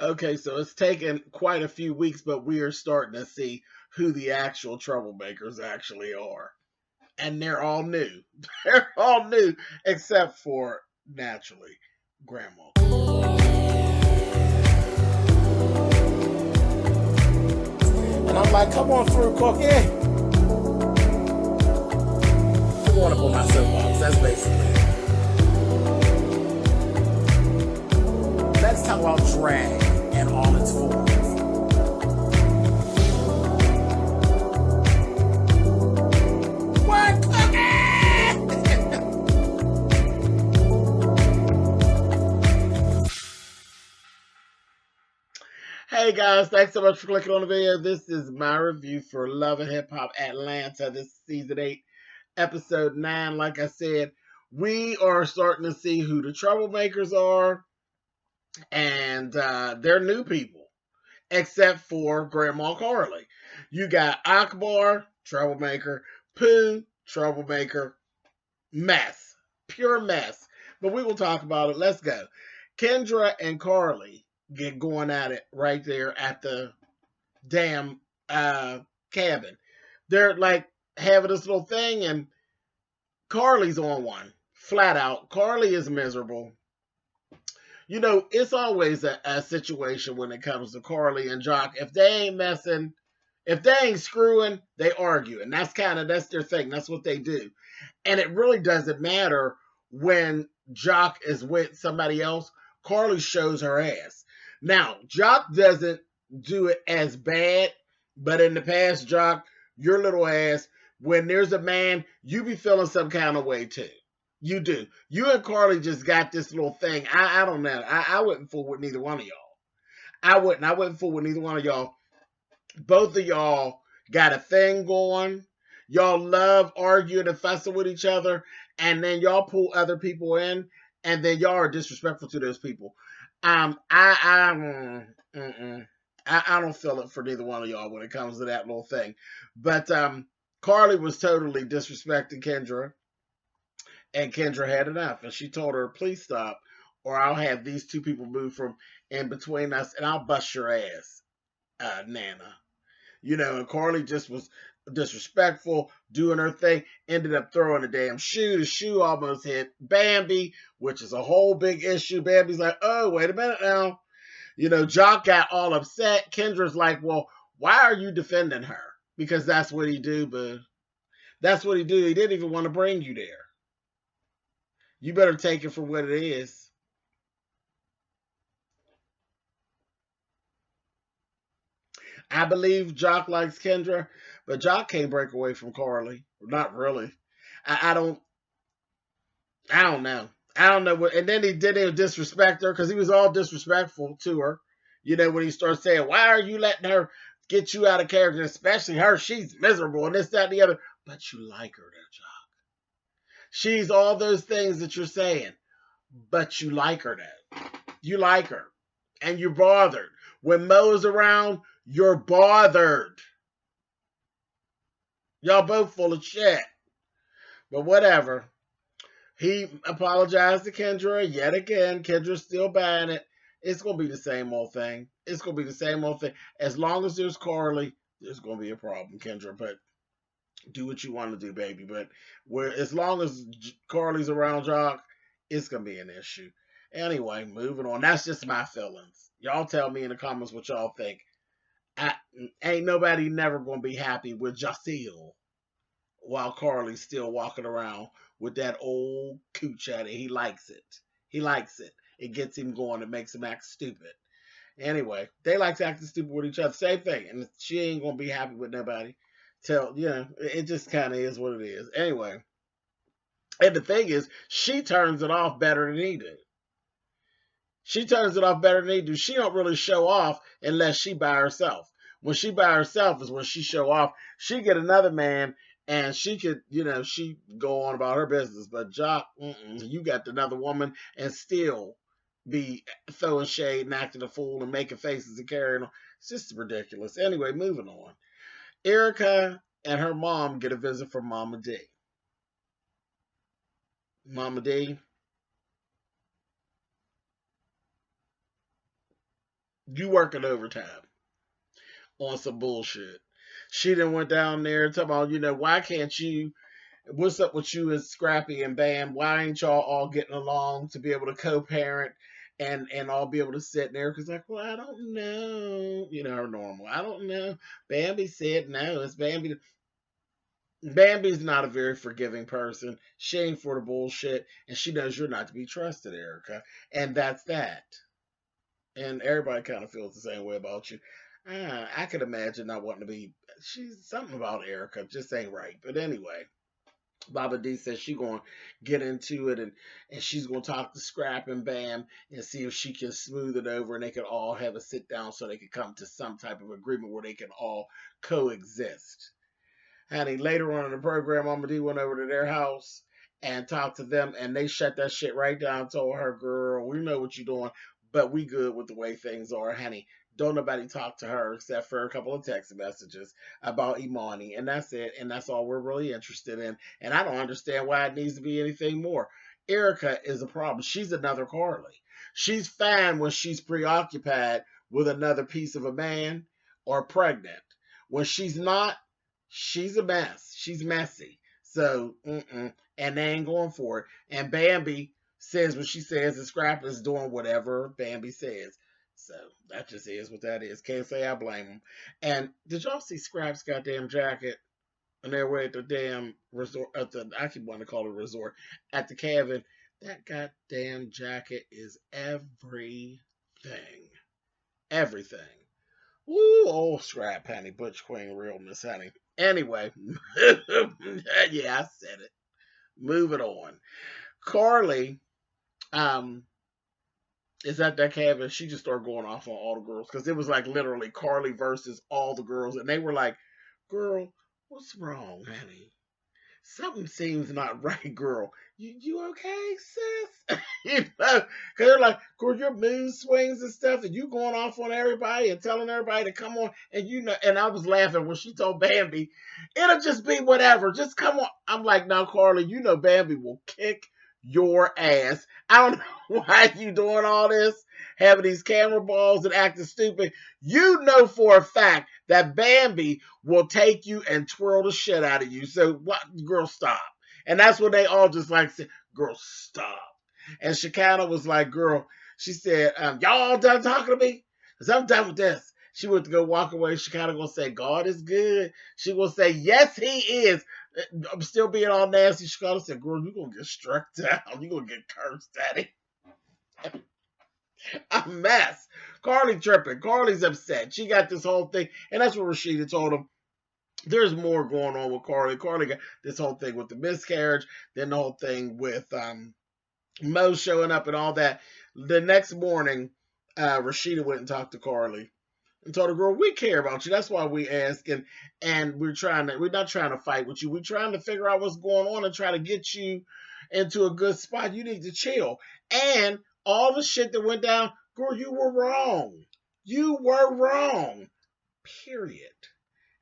Okay, so it's taken quite a few weeks, but we are starting to see who the actual troublemakers actually are. And they're all new. They're all new, except for, naturally, Grandma. And I'm like, come on through, Cookie. I want to put my soapbox. That's basically it. Let's talk about drag and all its forms. What, Cookie? Hey guys, thanks so much for clicking on the video. This is my review for Love and Hip Hop Atlanta. This is season 8, episode 9. Like I said, we are starting to see who the troublemakers are, and they're new people, except for Grandma Carly. You got Akbar, troublemaker, Pooh, troublemaker, mess, pure mess. But we will talk about it. Let's go. Kendra and Carly get going at it right there at the damn cabin. They're like having this little thing, and Carly's on one. Flat out. Carly is miserable. You know, it's always a situation when it comes to Carly and Jock. If they ain't messing, if they ain't screwing, they argue. And that's their thing. That's what they do. And it really doesn't matter when Jock is with somebody else. Carly shows her ass. Now, Jock doesn't do it as bad, but in the past, Jock, your little ass, when there's a man, you be feeling some kind of way too. You do. You and Carly just got this little thing. I don't know. I wouldn't fool with neither one of y'all. I wouldn't. I wouldn't fool with neither one of y'all. Both of y'all got a thing going. Y'all love arguing and fussing with each other, and then y'all pull other people in, and then y'all are disrespectful to those people. I don't feel it for neither one of y'all when it comes to that little thing. But Carly was totally disrespecting Kendra, and Kendra had enough, and she told her, "Please stop, or I'll have these two people move from in between us, and I'll bust your ass, Nana." You know, and Carly just was disrespectful, doing her thing, ended up throwing a damn shoe. The shoe almost hit Bambi, which is a whole big issue. Bambi's like, oh, wait a minute now. You know, Jock got all upset. Kendra's like, well, why are you defending her? Because that's what he do, but that's what he do. He didn't even want to bring you there. You better take it for what it is. I believe Jock likes Kendra, but Jock can't break away from Carly. Not really. I don't. I don't know. I don't know what. And then he didn't disrespect her because he was all disrespectful to her. You know, when he starts saying, "Why are you letting her get you out of character?" Especially her, she's miserable and this, that, and the other. But you like her, there, Jock. She's all those things that you're saying, but you like her, there. You like her, and you're bothered when Mo's around. You're bothered. Y'all both full of shit. But whatever. He apologized to Kendra yet again. Kendra's still buying it. It's going to be the same old thing. It's going to be the same old thing. As long as there's Carly, there's going to be a problem, Kendra. But do what you want to do, baby. But as long as Carly's around Jock, it's going to be an issue. Anyway, moving on. That's just my feelings. Y'all tell me in the comments what y'all think. I, ain't nobody never going to be happy with Jaceel while Carly's still walking around with that old cooch at it. He likes it. He likes it. It gets him going. It makes him act stupid. Anyway, they like to act stupid with each other. Same thing. And she ain't going to be happy with nobody. It just kind of is what it is. Anyway, and the thing is, she turns it off better than he did. She turns it off better than he do. She don't really show off unless she by herself. When she by herself is when she show off. She get another man and she could, she go on about her business. But Jock, you got another woman and still be throwing shade and acting a fool and making faces and carrying on. It's just ridiculous. Anyway, moving on. Erica and her mom get a visit from Mama D. Mama D, You working overtime on some bullshit. She then went down there talking about, why can't you, what's up with you and Scrappy and Bam? Why ain't y'all all getting along to be able to co-parent and all be able to sit in there? Because like, well, I don't know. Her normal. I don't know. Bambi said no. It's Bambi. Bambi's not a very forgiving person. She ain't for the bullshit, and she knows you're not to be trusted, Erica. And that's that. And everybody kind of feels the same way about you. I could imagine not wanting to be. She's something about Erica just ain't right. But anyway, Baba D says she gonna get into it and she's gonna talk to Scrap and Bam and see if she can smooth it over and they can all have a sit down so they can come to some type of agreement where they can all coexist. Honey, later on in the program, Mama D went over to their house and talked to them, and they shut that shit right down. Told her, "Girl, we know what you're doing, but we good with the way things are, honey. Don't nobody talk to her except for a couple of text messages about Imani, and that's it. And that's all we're really interested in. And I don't understand why it needs to be anything more. Erica is a problem. She's another Carly. She's fine when she's preoccupied with another piece of a man or pregnant. When she's not, she's a mess. She's messy. So, and they ain't going for it. And Bambi says what she says, and Scrap is doing whatever Bambi says. So that just is what that is. Can't say I blame him. And did y'all see Scrap's goddamn jacket? And they were at the damn resort. I keep wanting to call it a resort at the cabin. That goddamn jacket is everything. Everything. Woo, old Scrap, honey. Butch Queen realness, honey. Anyway, yeah, I said it. Moving on. Carly, um, is at that cabin. She just started going off on all the girls because it was like literally Carly versus all the girls, and they were like, "Girl, what's wrong, honey? Something seems not right, girl. You okay, sis?" Because they're like, "Girl, your mood swings and stuff, and you going off on everybody and telling everybody to come on." And and I was laughing when she told Bambi, "It'll just be whatever. Just come on." I'm like, "Now, Carly, Bambi will kick your ass. I don't know why you doing all this, having these camera balls and acting stupid. You know for a fact that Bambi will take you and twirl the shit out of you. So what, girl, stop." And that's when they all just like said, "Girl, stop." And Shekinah was like, "Girl," she said, "Y'all done talking to me? Because I'm done with this." She went to go walk away. Shekinah gonna say, "God is good." She will say, "Yes, he is." I'm still being all nasty. Shekinah said, "Girl, you're gonna get struck down. You're gonna get cursed, Daddy." A mess. Carly tripping. Carly's upset. She got this whole thing. And that's what Rashida told him. There's more going on with Carly. Carly got this whole thing with the miscarriage, then the whole thing with Mo showing up and all that. The next morning, Rashida went and talked to Carly and told her, "Girl, we care about you. That's why we ask, and we're not trying to fight with you. We're trying to figure out what's going on and try to get you into a good spot. You need to chill. And all the shit that went down, girl, you were wrong. You were wrong. Period."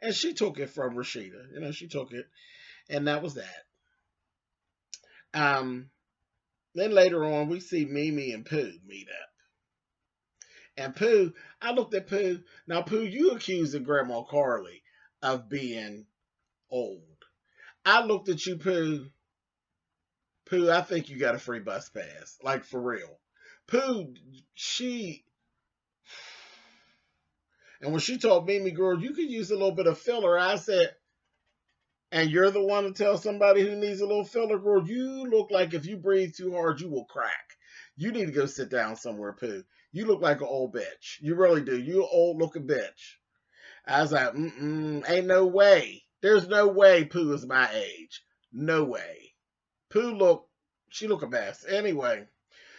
And she took it from Rashida. She took it, and that was that. Um, then later on, we see Mimi and Pooh meet up. And Pooh, I looked at Pooh. Now, Pooh, you accusing Grandma Carly of being old. I looked at you, Pooh. Pooh, I think you got a free bus pass. Like, for real. Pooh, and when she told Mimi, "Girl, you could use a little bit of filler," I said, "And you're the one to tell somebody who needs a little filler, girl? You look like if you breathe too hard, you will crack. You need to go sit down somewhere, Pooh. You look like an old bitch. You really do. You an old looking bitch." I was like, ain't no way. There's no way Pooh is my age. No way. She look a mess. Anyway,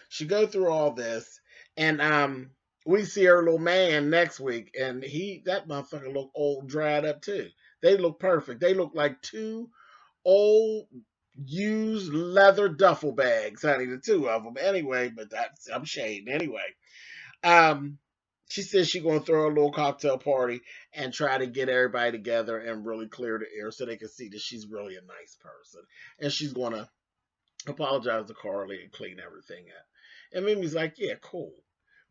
she go through all this, and we see her little man next week, and that motherfucker look old, dried up too. They look perfect. They look like two old used leather duffel bags, honey, the two of them. Anyway, but I'm shading anyway. Um, she says she's gonna throw a little cocktail party and try to get everybody together and really clear the air so they can see that she's really a nice person, and she's gonna apologize to Carly and clean everything up. And Mimi's like, "Yeah, cool."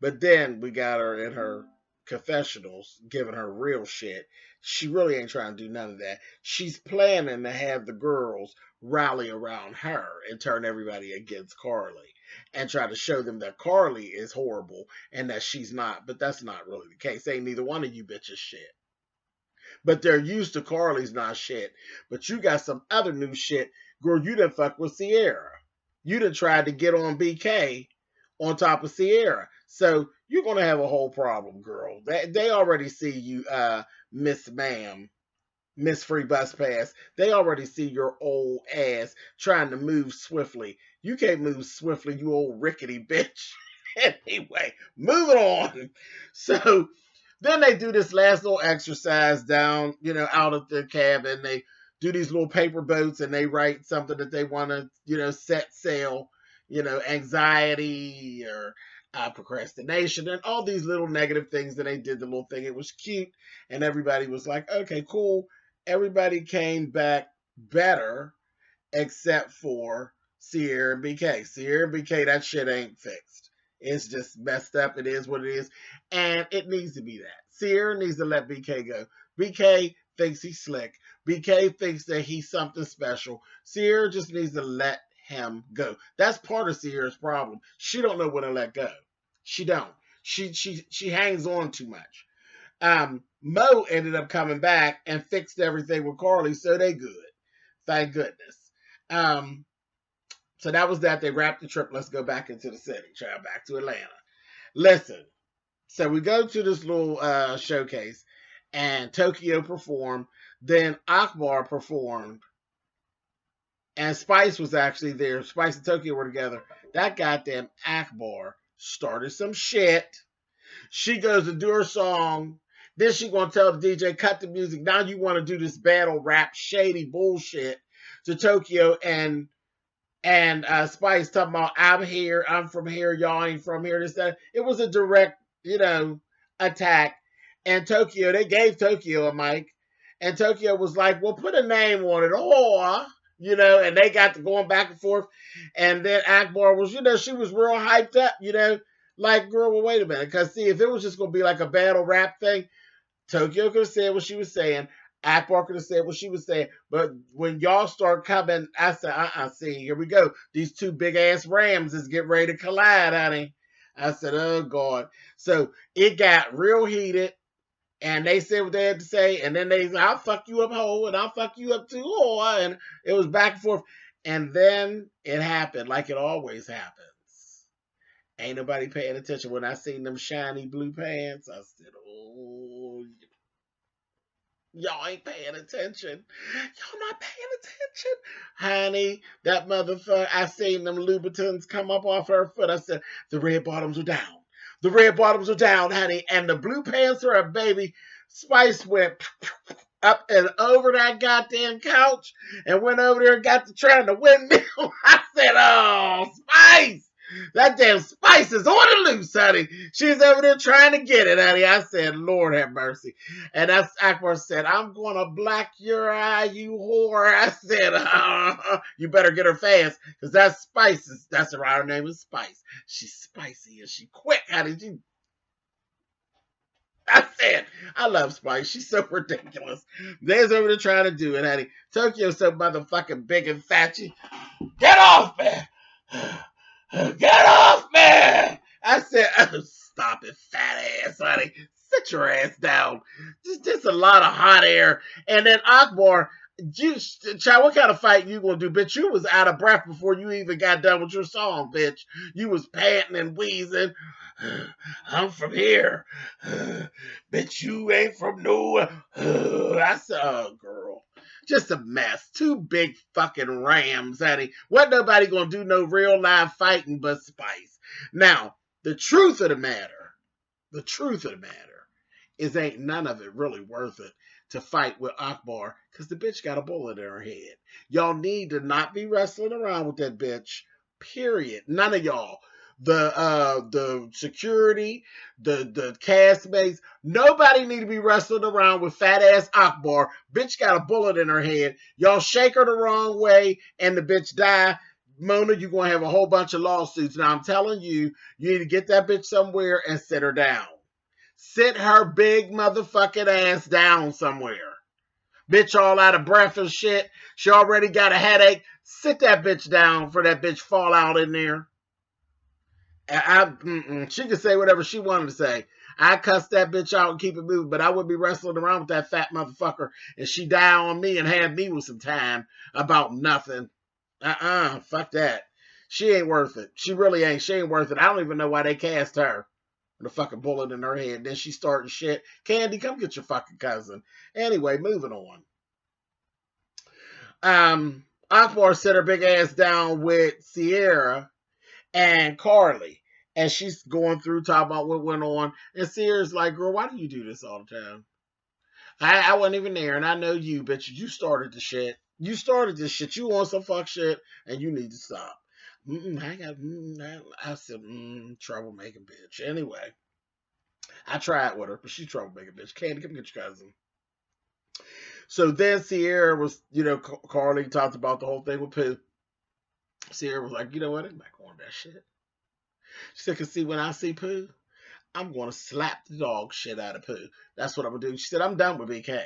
But then we got her in her confessionals giving her real shit. She really ain't trying to do none of that. She's planning to have the girls rally around her and turn everybody against Carly and try to show them that Carly is horrible and that she's not. But that's not really the case. Ain't neither one of you bitches shit. But they're used to Carly's not shit. But you got some other new shit. Girl, you done fuck with Sierra. You done tried to get on BK on top of Sierra. So you're going to have a whole problem, girl. They already see you, Miss Ma'am, Miss Free Bus Pass. They already see your old ass trying to move swiftly. You can't move swiftly, you old rickety bitch. Anyway, moving on. So then they do this last little exercise down, out of the cabin. They do these little paper boats and they write something that they want to, set sail, anxiety or procrastination and all these little negative things. And they did the little thing. It was cute. And everybody was like, okay, cool. Everybody came back better except for Sierra and BK. Sierra and BK, that shit ain't fixed. It's just messed up. It is what it is. And it needs to be that. Sierra needs to let BK go. BK thinks he's slick. BK thinks that he's something special. Sierra just needs to let him go. That's part of Sierra's problem. She don't know when to let go. She don't. She hangs on too much. Mo ended up coming back and fixed everything with Carly, so they good. Thank goodness. So that was that. They wrapped the trip. Let's go back into the city. Travel back to Atlanta. Listen. So we go to this little showcase, and Tokyo performed. Then Akbar performed, and Spice was actually there. Spice and Tokyo were together. That goddamn Akbar started some shit. She goes to do her song. Then she gonna tell the DJ, cut the music. Now you want to do this battle rap shady bullshit to Tokyo and Spice talking about I'm here, I'm from here, y'all ain't from here. This that. It was a direct, attack. And Tokyo, they gave Tokyo a mic, and Tokyo was like, "Well, put a name on it, or." And they got to going back and forth. And then Akbar was, she was real hyped up, like, girl, well, wait a minute. Because, see, if it was just going to be like a battle rap thing, Tokyo could have said what she was saying. Akbar could have said what she was saying. But when y'all start coming, I said, see, here we go. These two big-ass Rams is getting ready to collide, honey. I said, oh, God. So it got real heated. And they said what they had to say, and then they said, I'll fuck you up, hoe, and I'll fuck you up too, whore. And it was back and forth. And then it happened like it always happens. Ain't nobody paying attention. When I seen them shiny blue pants, I said, oh, y'all ain't paying attention. Y'all not paying attention. Honey, that motherfucker, I seen them Louboutins come up off her foot. I said, the red bottoms are down. The red bottoms are down, honey. And the blue pants are up, baby. Spice went up and over that goddamn couch and went over there and got to trying to windmill. I said, oh, Spice. That damn Spice is on the loose, honey. She's over there trying to get it, honey. I said, Lord have mercy. And that's Akbar said, I'm going to black your eye, you whore. I said, you better get her fast, because that Spice is, that's her name is Spice. She's spicy and she quick, honey. I said, I love Spice. She's so ridiculous. They's over there trying to do it, honey. Tokyo's so motherfucking big and fat. Get off, man. Get off, man! I said, oh, stop it, fat ass, honey. Sit your ass down. Just a lot of hot air. And then Akbar, child, what kind of fight you gonna do, bitch? You was out of breath before you even got done with your song, bitch. You was panting and wheezing. I'm from here. Bitch, you ain't from nowhere. I said, oh, girl. Just a mess. Two big fucking Rams, honey. What nobody gonna do no real live fighting but Spice. Now, the truth of the matter is ain't none of it really worth it to fight with Akbar, because the bitch got a bullet in her head. Y'all need to not be wrestling around with that bitch. Period. None of y'all. The security, the castmates, nobody need to be wrestling around with fat ass Akbar. Bitch got a bullet in her head. Y'all shake her the wrong way and the bitch die. Mona, you're going to have a whole bunch of lawsuits. Now, I'm telling you, you need to get that bitch somewhere and sit her down. Sit her big motherfucking ass down somewhere. Bitch all out of breath and shit. She already got a headache. Sit that bitch down for that bitch fall out in there. She could say whatever she wanted to say. I cuss that bitch out and keep it moving, but I would be wrestling around with that fat motherfucker and she die on me and have me with some time about nothing. Fuck that. She ain't worth it. She really ain't. She ain't worth it. I don't even know why they cast her. With a fucking bullet in her head. Then she starting shit. Candy, come get your fucking cousin. Anyway, moving on. Akbar set her big ass down with Sierra and Carly. And she's going through talking about what went on. And Sierra's like, girl, why do you do this all the time? I wasn't even there, and I know you, bitch. You started the shit. You started this shit. You want some fuck shit, and you need to stop. I said, troublemaking bitch. Anyway, I tried with her, but she's troublemaking bitch. Candy, come get your cousin. So then Sierra was, Carly talked about the whole thing with Pooh. Sierra was like, you know what? I'm not going that shit. She said, cause see, when I see Pooh, I'm going to slap the dog shit out of Pooh. That's what I'm going to do. She said, I'm done with BK.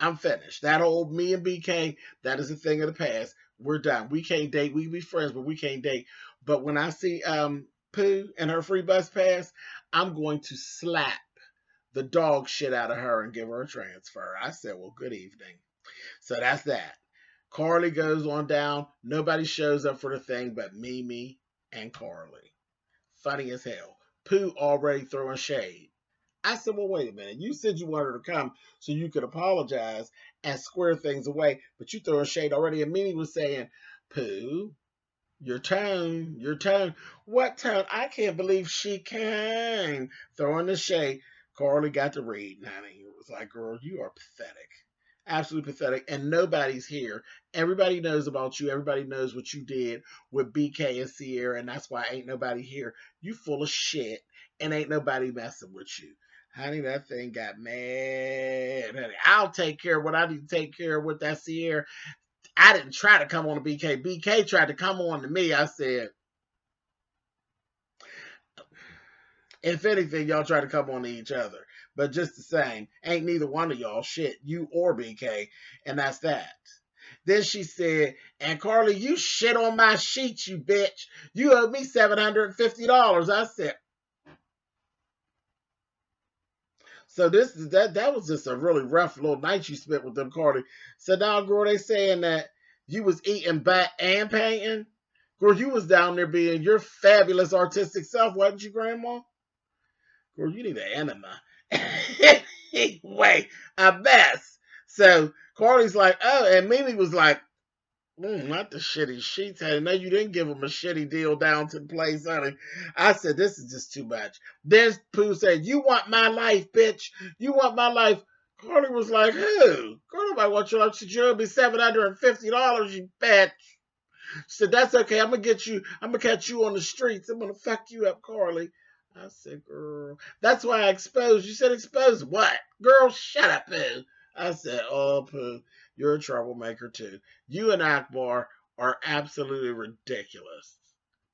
I'm finished. That old me and BK, that is a thing of the past. We're done. We can't date. We can be friends, but we can't date. But when I see Pooh and her free bus pass, I'm going to slap the dog shit out of her and give her a transfer. I said, well, good evening. So that's that. Carly goes on down. Nobody shows up for the thing but Mimi and Carly. Funny as hell. Pooh already throwing shade. I said, well, wait a minute. You said you wanted her to come so you could apologize and square things away, but you throwing shade already. And Mimi was saying, Pooh, your tone. What tone? I can't believe she came. Throwing the shade. Carly got to read, honey. It was like, girl, you are pathetic. Absolutely pathetic. And nobody's here. Everybody knows about you. Everybody knows what you did with BK and Sierra, and that's why ain't nobody here. You full of shit, and ain't nobody messing with you. Honey, that thing got mad. Honey, I'll take care of what I need to take care of with that Sierra. I didn't try to come on to BK. BK tried to come on to me. I said, if anything, y'all try to come on to each other. But just the same, ain't neither one of y'all shit, you or BK. And that's that. Then she said, Carly, you shit on my sheets, you bitch. You owe me $750. I said, so that was just a really rough little night you spent with them, Carly. So now, girl, they saying that you was eating back and painting. Girl, you was down there being your fabulous artistic self, wasn't you, Grandma? Girl, you need an enema. Anyway, a mess. So Carly's like, oh, and Mimi was like, not the shitty sheets, honey. No, you didn't give him a shitty deal down to the place, honey. I said, this is just too much. Then Pooh said, you want my life, bitch. You want my life. Carly was like, who? Girl, nobody wants your life. She said, you owe me $750, you bitch. She said, that's okay. I'm going to catch you on the streets. I'm going to fuck you up, Carly. I said, girl, that's why I exposed. You said expose what? Girl, shut up, Pooh. I said, oh, Pooh, you're a troublemaker, too. You and Akbar are absolutely ridiculous.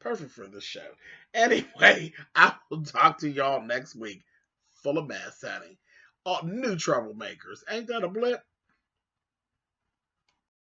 Perfect for this show. Anyway, I will talk to y'all next week. Full of mess, honey. All new troublemakers. Ain't that a blip?